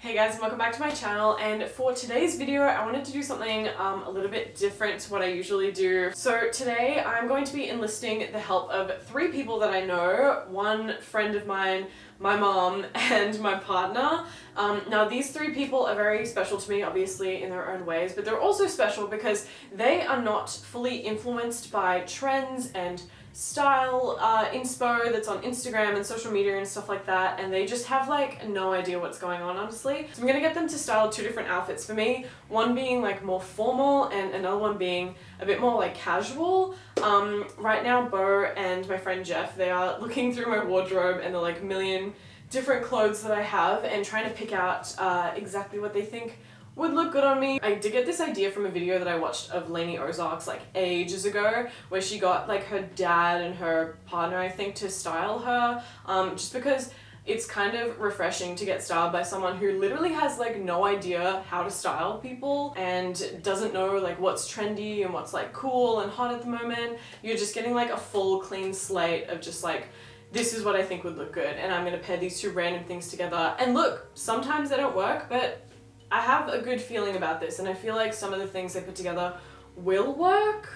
Hey guys, and welcome back to my channel, and for today's video I wanted to do something a little bit different to what I usually do. So today I'm going to be enlisting the help of 3 people that I know, one friend of mine, my mom, and my partner. Now these 3 people are very special to me, obviously in their own ways, but they're also special because they are not fully influenced by trends and style inspo that's on Instagram and social media and stuff like that, and they just have like no idea what's going on, honestly. So I'm gonna get them to style 2 different outfits for me, one being like more formal and another one being a bit more like casual. Right now Bo and my friend Jeff, they are looking through my wardrobe and the like million different clothes that I have and trying to pick out exactly what they think would look good on me. I did get this idea from a video that I watched of Lainey Ozark's like ages ago, where she got like her dad and her partner, I think, to style her, just because it's kind of refreshing to get styled by someone who literally has like no idea how to style people and doesn't know like what's trendy and what's like cool and hot at the moment. You're just getting like a full clean slate of just like, this is what I think would look good, and I'm gonna pair these 2 random things together. And look, sometimes they don't work, but I have a good feeling about this, and I feel like some of the things they put together will work.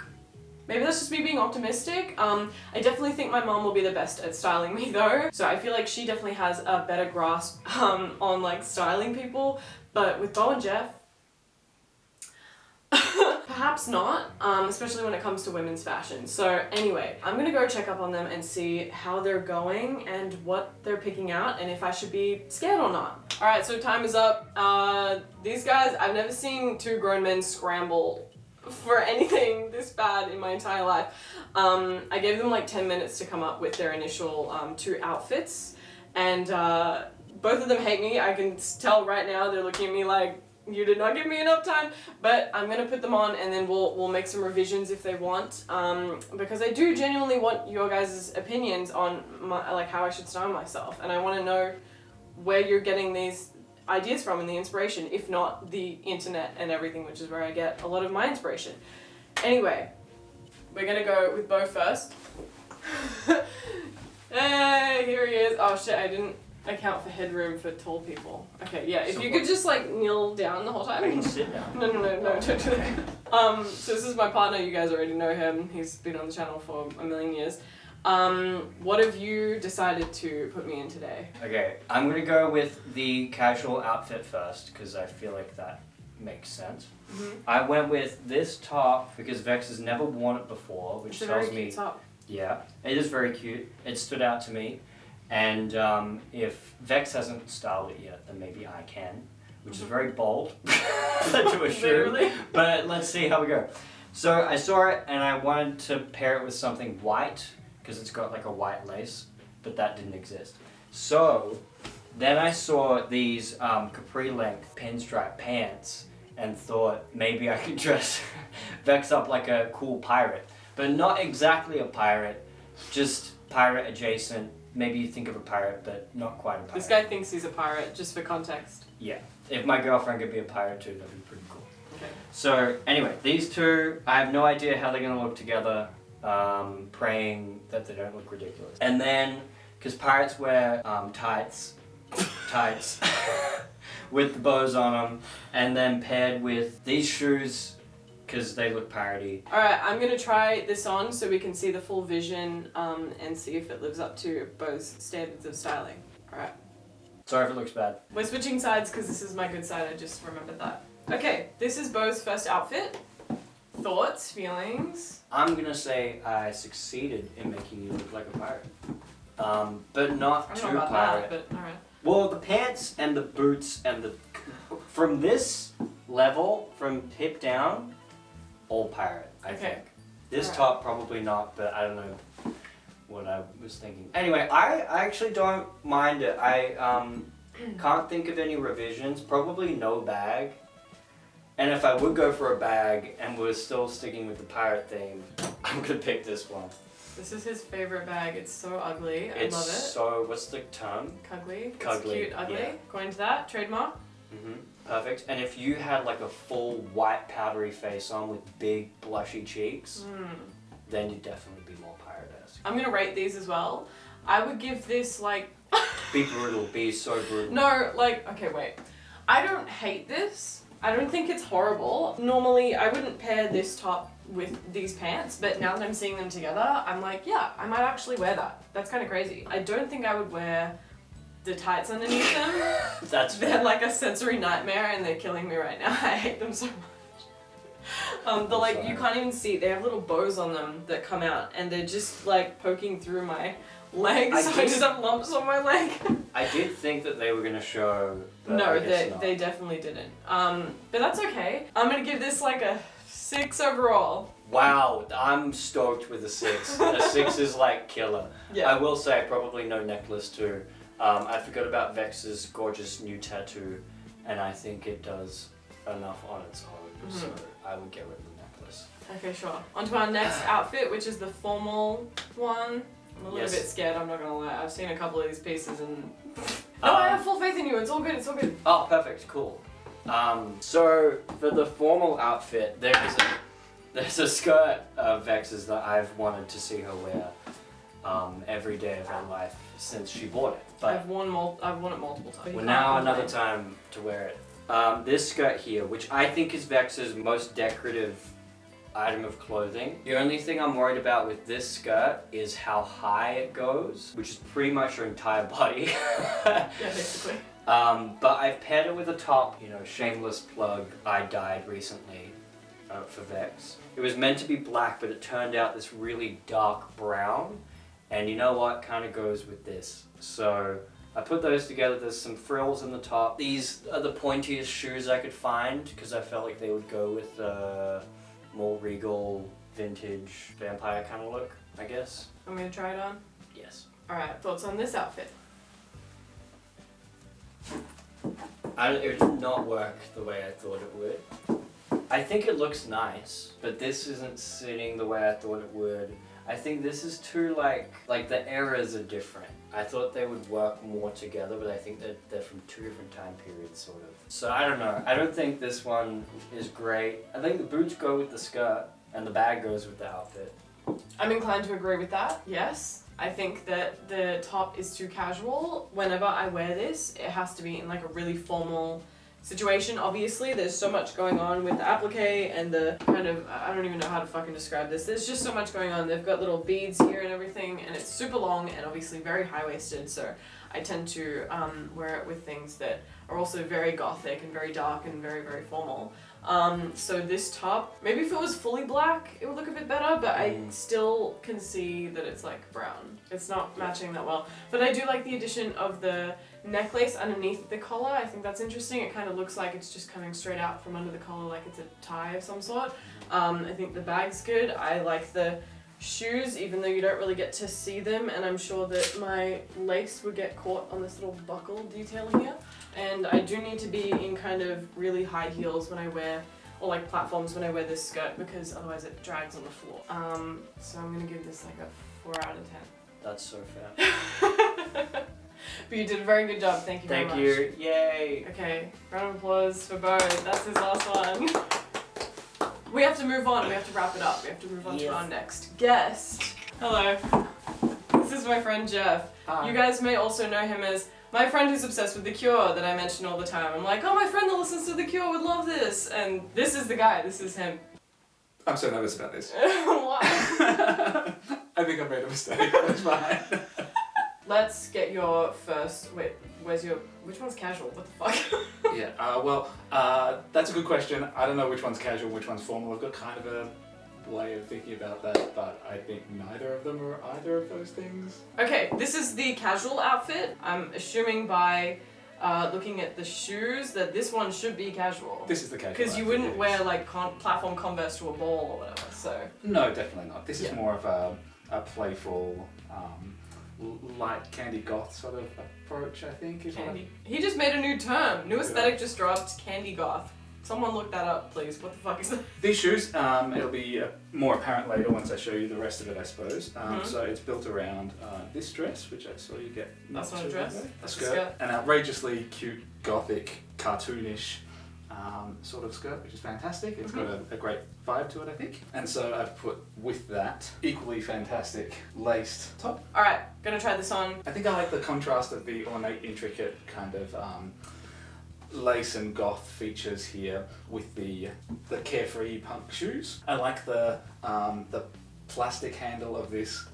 Maybe that's just me being optimistic. I definitely think my mom will be the best at styling me though, so I feel like she definitely has a better grasp on like styling people, but with Bo and Jeff, perhaps not, especially when it comes to women's fashion. So anyway, I'm gonna go check up on them and see how they're going and what they're picking out and if I should be scared or not. Alright, so time is up. These guys, I've never seen 2 grown men scramble for anything this bad in my entire life. I gave them like 10 minutes to come up with their initial 2 outfits, and both of them hate me. I can tell right now they're looking at me like, you did not give me enough time, but I'm gonna put them on and then we'll make some revisions if they want, because I do genuinely want your guys' opinions on like how I should style myself, and I want to know where you're getting these ideas from and the inspiration, if not the internet and everything, which is where I get a lot of my inspiration. Anyway, we're gonna go with Bo first. Hey, here he is. Oh shit, I didn't account for headroom for tall people. Okay, yeah, if you could just like kneel down the whole time. I can sit down. No, don't do that. So this is my partner, you guys already know him. He's been on the channel for a million years. What have you decided to put me in today? Okay, I'm gonna go with the casual outfit first, because I feel like that makes sense. I went with this top because Vex has never worn it before, which it's tells a very me... cute top. Yeah, it is very cute. It stood out to me. And if Vex hasn't styled it yet, then maybe I can, which is very bold to assume. Really? But let's see how we go. So I saw it and I wanted to pair it with something white because it's got like a white lace, but that didn't exist. So then I saw these capri length pinstripe pants and thought maybe I could dress Vex up like a cool pirate, but not exactly a pirate, just pirate adjacent. Maybe you think of a pirate, but not quite a pirate. This guy thinks he's a pirate, just for context. Yeah. If my girlfriend could be a pirate too, that'd be pretty cool. Okay. So, anyway, these 2, I have no idea how they're going to look together, praying that they don't look ridiculous. And then, because pirates wear tights, with the bows on them, and then paired with these shoes, because they look piratey. Alright, I'm gonna try this on so we can see the full vision and see if it lives up to Bo's standards of styling. Alright. Sorry if it looks bad. We're switching sides because this is my good side, I just remembered that. Okay, this is Bo's first outfit. Thoughts, feelings? I'm gonna say I succeeded in making you look like a pirate. But not too pirate. That, but alright. Well, the pants and the boots and the... From this level, from hip down, all pirate, I think. This top probably not, but I don't know what I was thinking. Anyway, I actually don't mind it. I can't think of any revisions, probably no bag. And if I would go for a bag and we're still sticking with the pirate theme, I'm gonna pick this one. This is his favorite bag. It's so ugly. I love it. So, what's the term? Cuggly. Cuggly. It's cute, ugly. Yeah. Going to that, trademark. Perfect. And if you had like a full white powdery face on with big blushy cheeks, then you'd definitely be more pirate-esque. I'm gonna rate these as well. I would give this like... Be brutal. Be so brutal. No, like, okay, wait. I don't hate this. I don't think it's horrible. Normally, I wouldn't pair this top with these pants, but now that I'm seeing them together, I'm like, yeah, I might actually wear that. That's kind of crazy. I don't think I would wear the tights underneath them. They're like a sensory nightmare and they're killing me right now. I hate them so much. They're like, you can't even see. They have little bows on them that come out and they're just like poking through my legs. I just have lumps on my leg. I did think that they were going to show. No, they definitely didn't. But that's okay. I'm going to give this like a 6 overall. Wow, I'm stoked with a 6. A 6 is like killer. Yeah. I will say probably no necklace too. I forgot about Vex's gorgeous new tattoo, and I think it does enough on its own, so I would get rid of the necklace. Okay, sure. On to our next outfit, which is the formal one. I'm a little bit scared, I'm not gonna lie. I've seen a couple of these pieces and... No, I have full faith in you, it's all good, it's all good. Oh, perfect, cool. So, for the formal outfit, there's a skirt of Vex's that I've wanted to see her wear every day of her life since she bought it. But I've worn it multiple times. well, now another time to wear it. This skirt here, which I think is Vex's most decorative item of clothing. The only thing I'm worried about with this skirt is how high it goes, which is pretty much her entire body. Yeah, basically. But I've paired it with a top, you know, shameless plug, I dyed recently for Vex. It was meant to be black, but it turned out this really dark brown. And you know what kind of goes with this? So I put those together. There's some frills in the top. These are the pointiest shoes I could find because I felt like they would go with more regal, vintage, vampire kind of look, I guess. I'm gonna try it on. Yes. Alright, thoughts on this outfit? It did not work the way I thought it would. I think it looks nice, but this isn't sitting the way I thought it would. I think this is too like the eras are different. I thought they would work more together, but I think that they're from 2 different time periods, sort of. So I don't know. I don't think this one is great. I think the boots go with the skirt, and the bag goes with the outfit. I'm inclined to agree with that, yes. I think that the top is too casual. Whenever I wear this, it has to be in like a really formal situation. Obviously, there's so much going on with the applique and the kind of, I don't even know how to fucking describe this. There's just so much going on. They've got little beads here and everything, and it's super long and obviously very high-waisted, so I tend to wear it with things that are also very gothic and very dark and very, very formal. So this top, maybe if it was fully black, it would look a bit better, but I still can see that it's like brown. It's not matching that well. But I do like the addition of the necklace underneath the collar. I think that's interesting. It kind of looks like it's just coming straight out from under the collar, like it's a tie of some sort. I think the bag's good. I like the shoes, even though you don't really get to see them, and I'm sure that my lace would get caught on this little buckle detail here. And I do need to be in kind of really high heels when I wear, or like platforms when I wear this skirt, because otherwise it drags on the floor. So I'm gonna give this like a 4 out of 10. That's so fair. But you did a very good job, thank you very much. Thank you, yay! Okay, round of applause for Bo, that's his last one. We have to move on, we have to wrap it up, we have to move on to our next guest. Hello, this is my friend Jeff. Hi. You guys may also know him as my friend who's obsessed with The Cure that I mention all the time. I'm like, oh, my friend that listens to The Cure would love this, and this is the guy, this is him. I'm so nervous about this. Why? I think I made a mistake, that's fine. Let's get your first, wait, which one's casual? What the fuck? Yeah, that's a good question. I don't know which one's casual, which one's formal. I've got kind of a way of thinking about that, but I think neither of them are either of those things. Okay, this is the casual outfit. I'm assuming by looking at the shoes that this one should be casual. This is the casual because you wouldn't wear like platform Converse to a ball or whatever, so. No, definitely not. This is more of a playful, light candy goth sort of approach, I think. Candy. He just made a new term. New aesthetic just dropped, candy goth. Someone look that up, please. What the fuck is that? These shoes, it'll be more apparent later once I show you the rest of it, I suppose. So it's built around this dress, which I saw you get. That's not a dress. That's a skirt. An outrageously cute, gothic, cartoonish sort of skirt, which is fantastic. It's got a great vibe to it, I think. And so I've put with that equally fantastic laced top. All right, gonna try this on. I think I like the contrast of the ornate, intricate kind of lace and goth features here with the carefree punk shoes. I like the plastic handle of this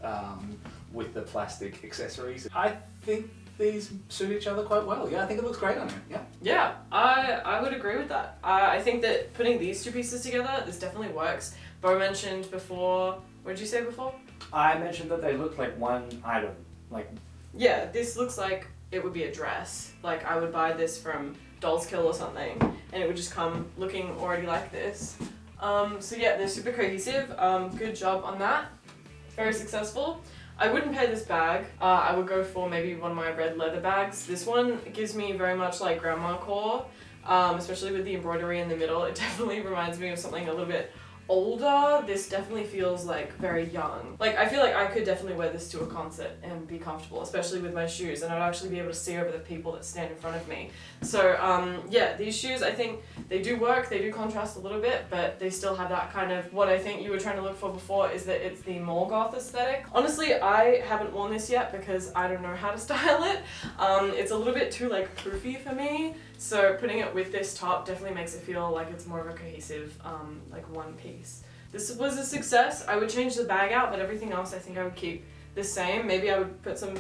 with the plastic accessories. I think these suit each other quite well. Yeah, I think it looks great on him. Yeah. Yeah, I would agree with that. I think that putting these two pieces together, this definitely works. Bo mentioned before, what did you say before? I mentioned that they look like one item. Like, yeah, this looks like it would be a dress. Like I would buy this from Doll's Kill or something, and it would just come looking already like this. So yeah, they're super cohesive. Good job on that. Very successful. I wouldn't pay this bag. I would go for maybe one of my red leather bags. This one gives me very much like grandma core, especially with the embroidery in the middle. It definitely reminds me of something a little bit older. This definitely feels like very young. Like I feel like I could definitely wear this to a concert and be comfortable, especially with my shoes, and I'd actually be able to see over the people that stand in front of me. So yeah, these shoes, I think they do work, they do contrast a little bit, but they still have that kind of, what I think you were trying to look for before is that it's the mall goth aesthetic. Honestly, I haven't worn this yet because I don't know how to style it. It's a little bit too like poofy for me, so putting it with this top definitely makes it feel like it's more of a cohesive like one piece. This was a success. I would change the bag out, but everything else I think I would keep the same. Maybe I would put some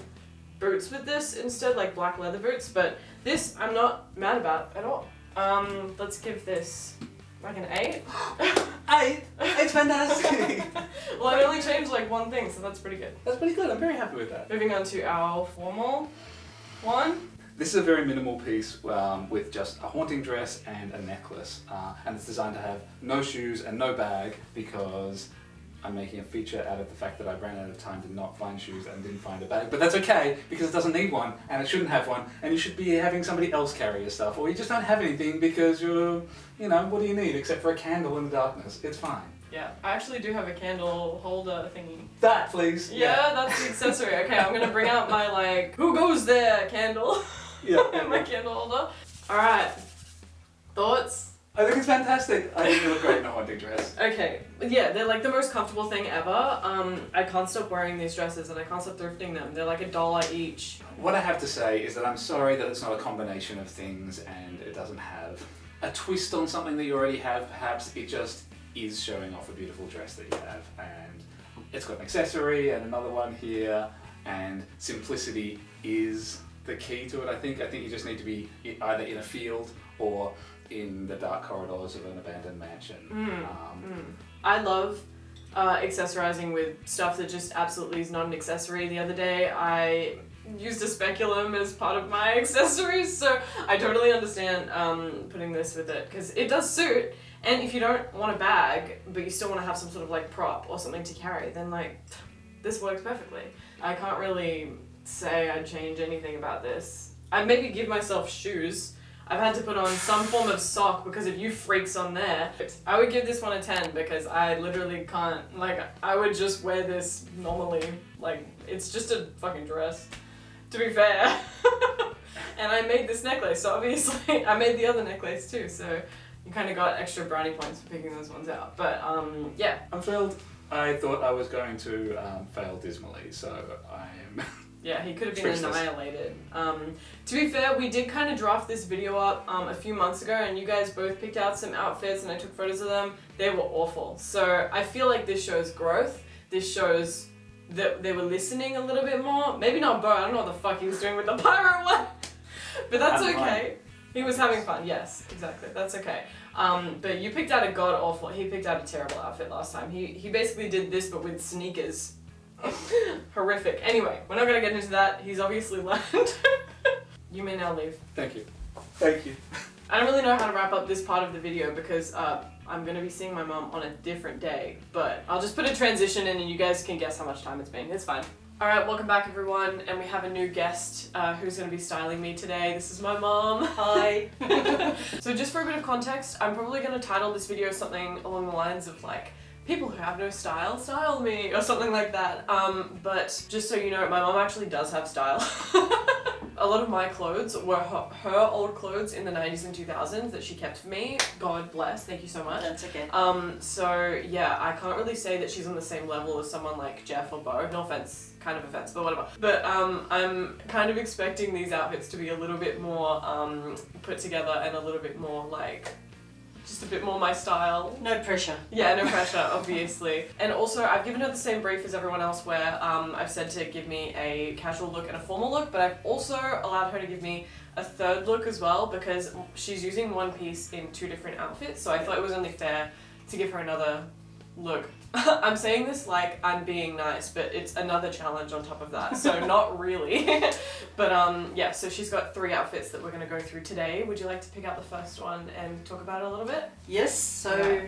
boots with this instead, like black leather boots, but this I'm not mad about at all. Let's give this like an 8. 8? It's fantastic! Well, I only changed like one thing, so that's pretty good. That's pretty good. I'm very happy with that. Moving on to our formal one. This is a very minimal piece with just a haunting dress and a necklace, and it's designed to have no shoes and no bag because I'm making a feature out of the fact that I ran out of time to not find shoes and didn't find a bag. But that's okay, because it doesn't need one, and it shouldn't have one, and you should be having somebody else carry your stuff, or you just don't have anything because you're, you know, what do you need except for a candle in the darkness? It's fine. Yeah, I actually do have a candle holder thingy. That, please. Yeah, that's the accessory. Okay, I'm gonna bring out my like, who goes there candle. Yeah. My candle holder. Alright, thoughts? I think it's fantastic. I think you look great in a haunting dress. Okay, yeah, they're like the most comfortable thing ever. I can't stop wearing these dresses and I can't stop thrifting them. They're like $1 each. What I have to say is that I'm sorry that it's not a combination of things and it doesn't have a twist on something that you already have. Perhaps it just is showing off a beautiful dress that you have, and it's got an accessory and another one here, and simplicity is the key to it. I think you just need to be either in a field or in the dark corridors of an abandoned mansion. I love accessorizing with stuff that just absolutely is not an accessory. The other day I used a speculum as part of my accessories, so I totally understand putting this with it because it does suit. And if you don't want a bag but you still want to have some sort of like prop or something to carry, then like this works perfectly. I can't really say I'd change anything about this. I'd maybe give myself shoes. I've had to put on some form of sock because of you freaks on there. I would give this one a 10 because I literally can't, like, I would just wear this normally. Like, it's just a fucking dress, to be fair. And I made this necklace, so obviously I made the other necklace too, so you kind of got extra brownie points for picking those ones out. But yeah. I'm thrilled. I thought I was going to fail dismally, so I am... Yeah, he could have been annihilated. To be fair, we did kind of draft this video up a few months ago, and you guys both picked out some outfits and I took photos of them. They were awful. So I feel like this shows growth. This shows that they were listening a little bit more. Maybe not Bo, I don't know what the fuck he was doing with the pirate one. But that's okay. He was having fun, yes, exactly. That's okay. But you picked out a god awful, he picked out a terrible outfit last time. He basically did this but with sneakers. Horrific. Anyway, we're not going to get into that. He's obviously learned. You may now leave. Thank you. Thank you. I don't really know how to wrap up this part of the video because I'm going to be seeing my mum on a different day. But I'll just put a transition in and you guys can guess how much time it's been. It's fine. Alright, welcome back everyone. And we have a new guest who's going to be styling me today. This is my mom. Hi. So just for a bit of context, I'm probably going to title this video something along the lines of like, people who have no style, style me, or something like that. But just so you know, my mom actually does have style. a lot of my clothes were her old clothes in the 90s and 2000s that she kept for me. God bless, thank you so much. That's okay. So yeah, I can't really say that she's on the same level as someone like Jeff or Bo. No offense, kind of offense, but whatever. But I'm kind of expecting these outfits to be a little bit more put together and a little bit more like, just a bit more my style. No pressure. Yeah, no pressure, obviously. And also, I've given her the same brief as everyone else where I've said to give me a casual look and a formal look, but I've also allowed her to give me a third look as well because she's using one piece in 2 different outfits, so I thought it was only fair to give her another look. I'm saying this like I'm being nice, but it's another challenge on top of that, so not really. But yeah, so she's got 3 outfits that we're going to go through today. Would you like to pick out the first one and talk about it a little bit? Yes, so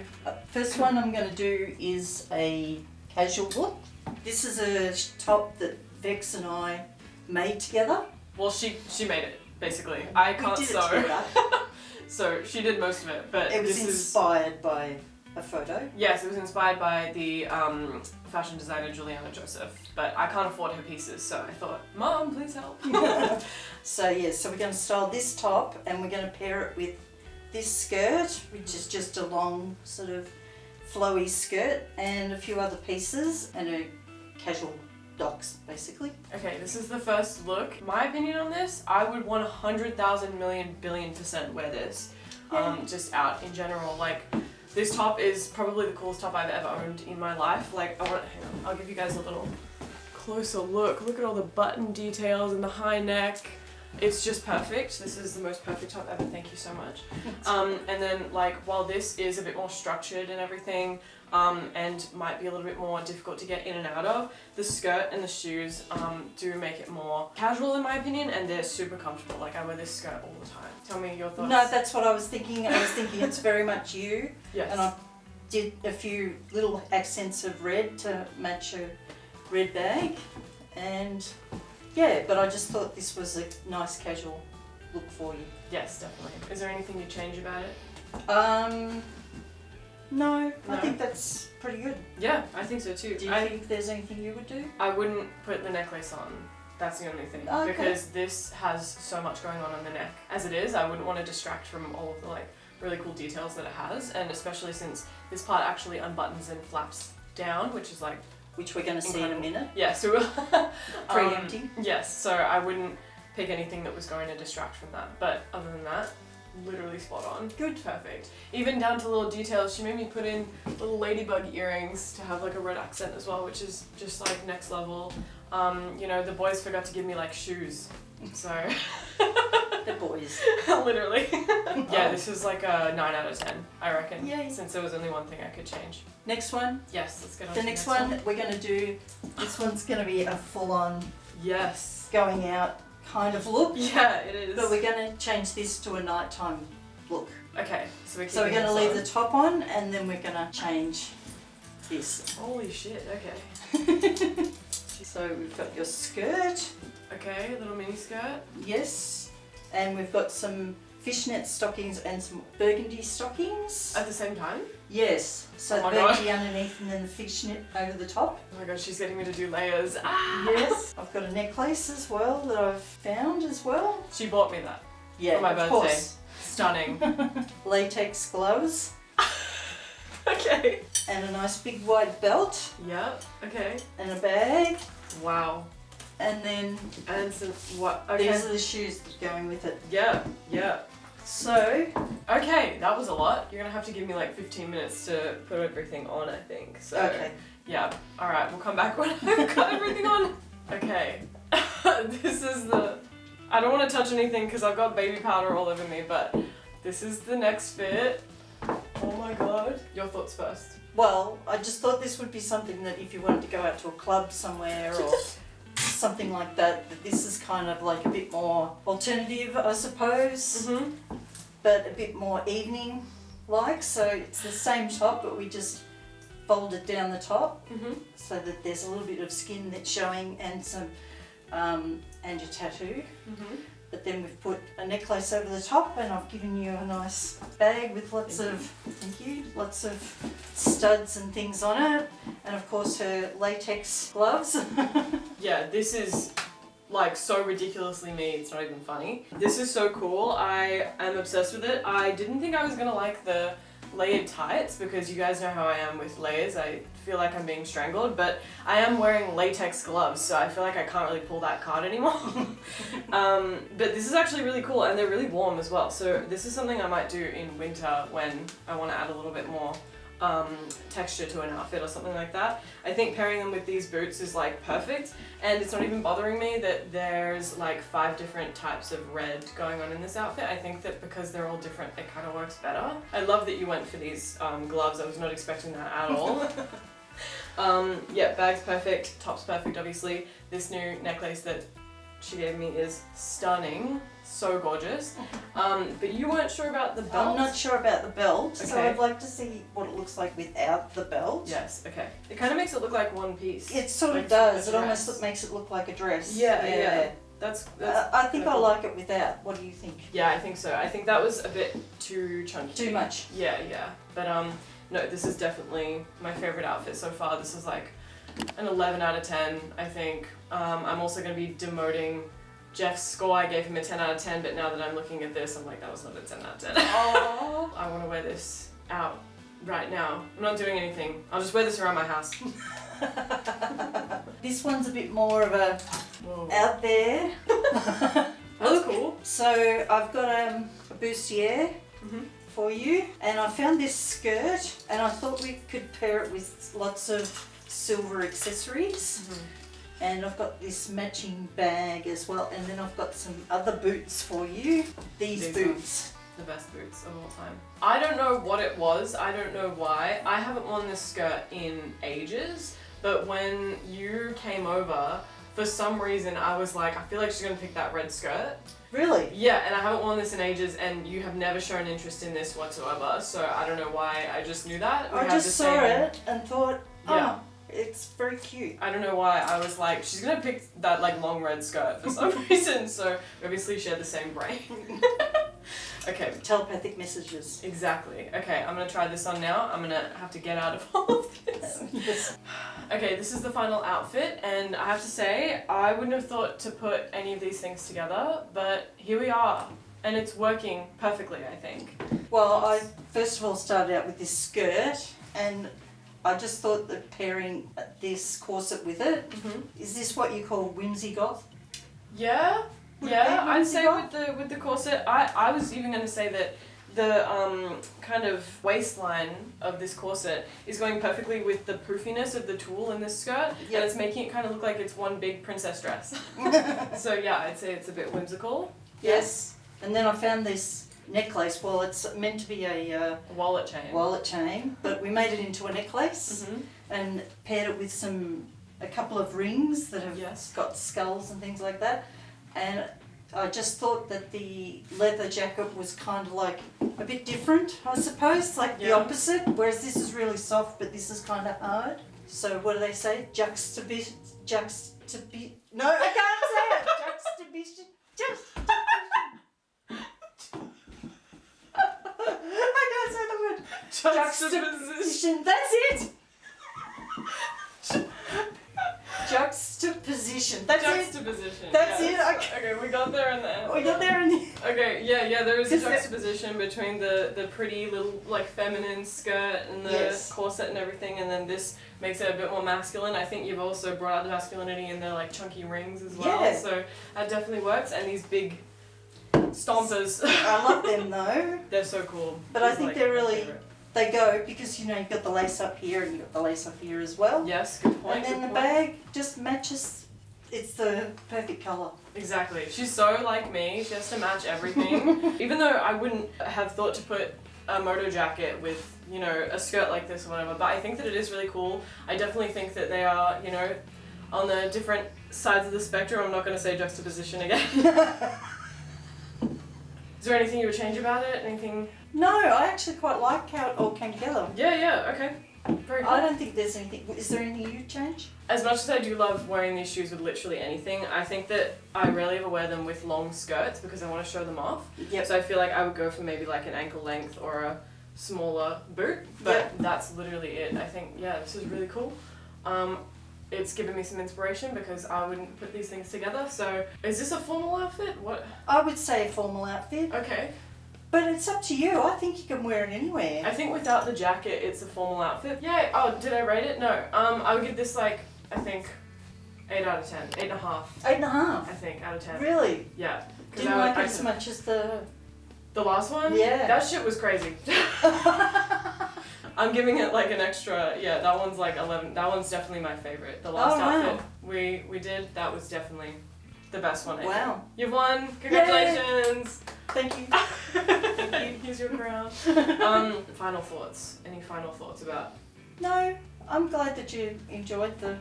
first one I'm going to do is a casual look. This is a top that Vex and I made together. Well, she made it, basically. I can't we did sew. It together. So she did most of it, but it was this inspired by a photo. Yes, it was inspired by the fashion designer Juliana Joseph, but I can't afford her pieces, so I thought, Mom, please help. So yeah, so we're going to style this top and we're going to pair it with this skirt, which is just a long sort of flowy skirt, and a few other pieces and a casual docks basically. Okay, this is the first look. My opinion on this, I would 100,000 million billion% wear this. Just out in general, like this top is probably the coolest top I've ever owned in my life. Like hang on, I'll give you guys a little closer look. Look at all the button details and the high neck. It's just perfect. This is the most perfect top ever. Thank you so much. And then like while this is a bit more structured and everything, and might be a little bit more difficult to get in and out of, the skirt and the shoes do make it more casual in my opinion, and they're super comfortable. Like I wear this skirt all the time. Tell me your thoughts. No, that's what I was thinking. I was thinking it's very much you. Yes. And I did a few little accents of red to match a red bag, and yeah, but I just thought this was a nice casual look for you. Yes, definitely. Is there anything you'd change about it? No, I No? think that's pretty good. Yeah, I think so too. Do you think there's anything you would do? I wouldn't put the necklace on. That's the only thing. Okay. Because this has so much going on the neck. As it is, I wouldn't want to distract from all of the like really cool details that it has, and especially since this part actually unbuttons and flaps down, which is like Which we're going to see in a minute. yeah, so Preempting. yes, so I wouldn't pick anything that was going to distract from that. But other than that, literally spot on. Good. Perfect. Even down to little details. She made me put in little ladybug earrings to have like a red accent as well, which is just like next level. You know, the boys forgot to give me like shoes, so The boys. literally. Yeah, this is like a 9 out of 10, I reckon. Yay. Since there was only one thing I could change. Next one. Yes, let's get on The to next one we're going to do, this one's going to be a full-on Yes. going out kind of look. Yeah, it is. But we're going to change this to a nighttime look. Okay, so we're So we're going to leave the top on and then we're going to change this. Holy shit, okay. So we've got your skirt, Okay, little mini skirt. yes, and we've got some fishnet stockings and some burgundy stockings. At the same time? Yes, so Oh my burgundy underneath and then the fishnet over the top. Oh my god, she's getting me to do layers. Ah! Yes, I've got a necklace as well that I've found as well. She bought me that. Yeah, For my of birthday. course. Stunning. Latex gloves Okay. and a nice big wide belt Yep, okay. and a bag, Wow. and then And some, what? Okay. these are the shoes that are going with it. Yeah, yeah. So, Okay, that was a lot. You're gonna have to give me like 15 minutes to put everything on, I think. So, okay. yeah. Alright, we'll come back when I've got everything on. Okay. This is the... I don't want to touch anything because I've got baby powder all over me, but this is the next fit. Oh my god. Your thoughts first. Well, I just thought this would be something that if you wanted to go out to a club somewhere or something like that, that this is kind of like a bit more alternative, I suppose, Mm-hmm. but a bit more evening-like. So it's the same top, but we just fold it down the top Mm-hmm. so that there's a little bit of skin that's showing and some and your tattoo. Mm-hmm. But then we've put a necklace over the top, and I've given you a nice bag with lots of, thank you, lots of studs and things on it, and of course her latex gloves. Yeah, this is like so ridiculously me, it's not even funny. This is so cool. I am obsessed with it. I didn't think I was gonna like the layered tights because you guys know how I am with layers. I feel like I'm being strangled, but I am wearing latex gloves, so I feel like I can't really pull that card anymore. But this is actually really cool, and they're really warm as well. So this is something I might do in winter when I want to add a little bit more texture to an outfit or something like that. I think pairing them with these boots is like perfect, and it's not even bothering me that there's like 5 different types of red going on in this outfit. I think that because they're all different, it kind of works better. I love that you went for these gloves. I was not expecting that at all. Yeah, bag's perfect, top's perfect obviously. This new necklace that she gave me is stunning, so gorgeous. But you weren't sure about the belt? I'm not sure about the belt, so Okay. I'd like to see what it looks like without the belt. Yes, okay. It kind of makes it look like one piece. It sort Like of does. a It almost dress. makes it look like a dress. Yeah. That's I think kinda I cool. like it without. What do you think? Yeah, I think so. I think that was a bit too chunky. Too much. Yeah. But no, this is definitely my favorite outfit so far. This is like an 11 out of 10, I think. I'm also going to be demoting Jeff's score. I gave him a 10 out of 10, but now that I'm looking at this, I'm like, that was not a 10 out of 10. Oh. I want to wear this out right now. I'm not doing anything. I'll just wear this around my house. This one's a bit more of a Whoa. out there. That's cool. So I've got a bustier Mhm. for you, and I found this skirt, and I thought we could pair it with lots of silver accessories. And I've got this matching bag as well, and then I've got some other boots for you. These These boots. The best boots of all time. I don't know what it was. I don't know why. I haven't worn this skirt in ages, but when you came over, for some reason I was like, I feel like she's gonna pick that red skirt. Really? Yeah, and I haven't worn this in ages, and you have never shown interest in this whatsoever, so I don't know why. I just knew that. We I had just the saw same- it and thought, Yeah. oh, it's very cute. I don't know why. I was like, she's gonna pick that like long red skirt for some reason, so we obviously share the same brain. Okay. Telepathic messages. Exactly. Okay, I'm gonna try this on now. I'm gonna have to get out of all of this. Yes. Okay, this is the final outfit, and I have to say, I wouldn't have thought to put any of these things together, but here we are. And it's working perfectly, I think. Well, I first of all started out with this skirt, and I just thought that pairing this corset with it, is this what you call whimsy goth? Yeah, Would yeah, it be I'd whimsy say goth? with the corset, I was even gonna say that the kind of waistline of this corset is going perfectly with the poofiness of the tulle in this skirt, Yep. and it's making it kind of look like it's one big princess dress. So yeah, I'd say it's a bit whimsical. Yes. And then I found this necklace. Well, it's meant to be a A wallet chain. wallet chain, but we made it into a necklace Mhm. and paired it with a couple of rings that have Yes. got skulls and things like that. And I just thought that the leather jacket was kind of like a bit different, I suppose, like the Yeah. opposite. Whereas this is really soft, but this is kind of hard. So what do they say? No, I can't say it. Juxtaposition. I can't say the word. Juxtaposition. That's it. Juxtaposition. That's it. Juxtaposition. That's yes. it, Okay, we got there in the end. We got there in the Okay, yeah, there is a Because it- juxtaposition between the pretty little like feminine skirt and the Yes. corset and everything, and then this makes it a bit more masculine. I think you've also brought out the masculinity in the like chunky rings as well, Yeah. so that definitely works. And these big stompers, I love them though. they're so cool. But I These, think like, they're my really- favorite. They go because you know you've got the lace up here and you've got the lace up here as well. Yes, good point. And then good the point. bag just matches. It's the perfect colour. Exactly. She's so like me. She has to match everything. Even though I wouldn't have thought to put a moto jacket with, you know, a skirt like this or whatever, but I think that it is really cool. I definitely think that they are, you know, on the different sides of the spectrum. I'm not going to say juxtaposition again. Is there anything you would change about it? Anything? No, I actually quite like how it all came together. Yeah, okay. Very cool. I don't think there's anything. Is there anything you'd change? As much as I do love wearing these shoes with literally anything, I think that I rarely ever wear them with long skirts because I want to show them off. Yep. So I feel like I would go for maybe like an ankle length or a smaller boot, but Yep. that's literally it. I think, yeah, this is really cool. it's given me some inspiration because I wouldn't put these things together. So is this a formal outfit? What? I would say a formal outfit, Okay. but it's up to you. I think you can wear it anywhere. I think without the jacket, it's a formal outfit. Yeah. Oh, did I rate it? No. I would give this like, I think, 8 out of 10. 8.5. 8.5. I think out of 10. Really? Yeah. 'Cause Didn't like it as much as the. The last one? Yeah. That shit was crazy. I'm giving it like an extra, yeah, that one's like 11. That one's definitely my favorite. The last outfit we did, that was definitely the best one. I think. Wow. You've won. Congratulations. Thank you. Thank you. Here's your crown. Final thoughts. Any final thoughts about? No, I'm glad that you enjoyed the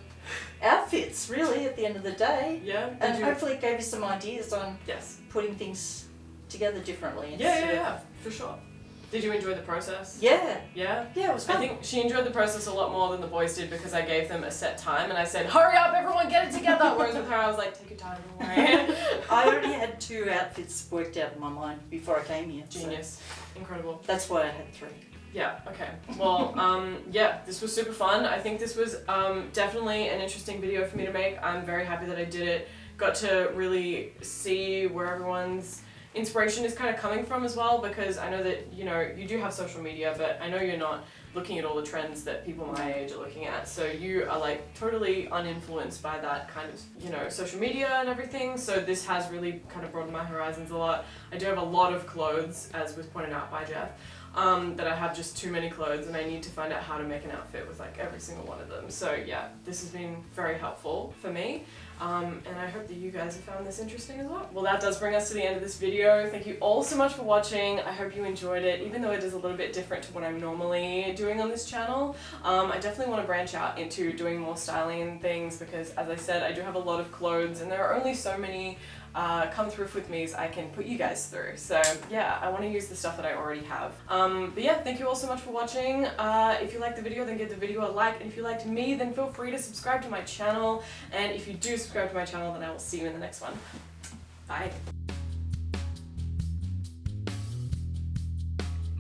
outfits, really, at the end of the day. Yeah? And hopefully it gave you some ideas on Yes. putting things together differently. Yeah, for sure. Did you enjoy the process? Yeah. Yeah? Yeah, it was fun. I think she enjoyed the process a lot more than the boys did because I gave them a set time and I said, hurry up, everyone, get it together. Whereas with her, I was like, take your time, don't worry. I already had 2 outfits worked out in my mind before I came here. Genius. Incredible. That's why I had 3. Yeah, okay. Well, yeah, this was super fun. I think this was definitely an interesting video for me to make. I'm very happy that I did it. Got to really see where everyone's inspiration is kind of coming from as well, because I know that, you know, you do have social media, but I know you're not looking at all the trends that people my age are looking at. So you are like totally uninfluenced by that kind of, you know, social media and everything. So this has really kind of broadened my horizons a lot. I do have a lot of clothes, as was pointed out by Jeff. That I have just too many clothes and I need to find out how to make an outfit with like every single one of them. So yeah, this has been very helpful for me. And I hope that you guys have found this interesting as well. Well, that does bring us to the end of this video. Thank you all so much for watching. I hope you enjoyed it, even though it is a little bit different to what I'm normally doing on this channel. I definitely want to branch out into doing more styling and things because, as I said, I do have a lot of clothes and there are only so many come through with me's I can put you guys through. So yeah, I want to use the stuff that I already have. But yeah, thank you all so much for watching. If you liked the video, then give the video a like, and if you liked me, then feel free to subscribe to my channel, and if you do subscribe to my channel, then I will see you in the next one. Bye.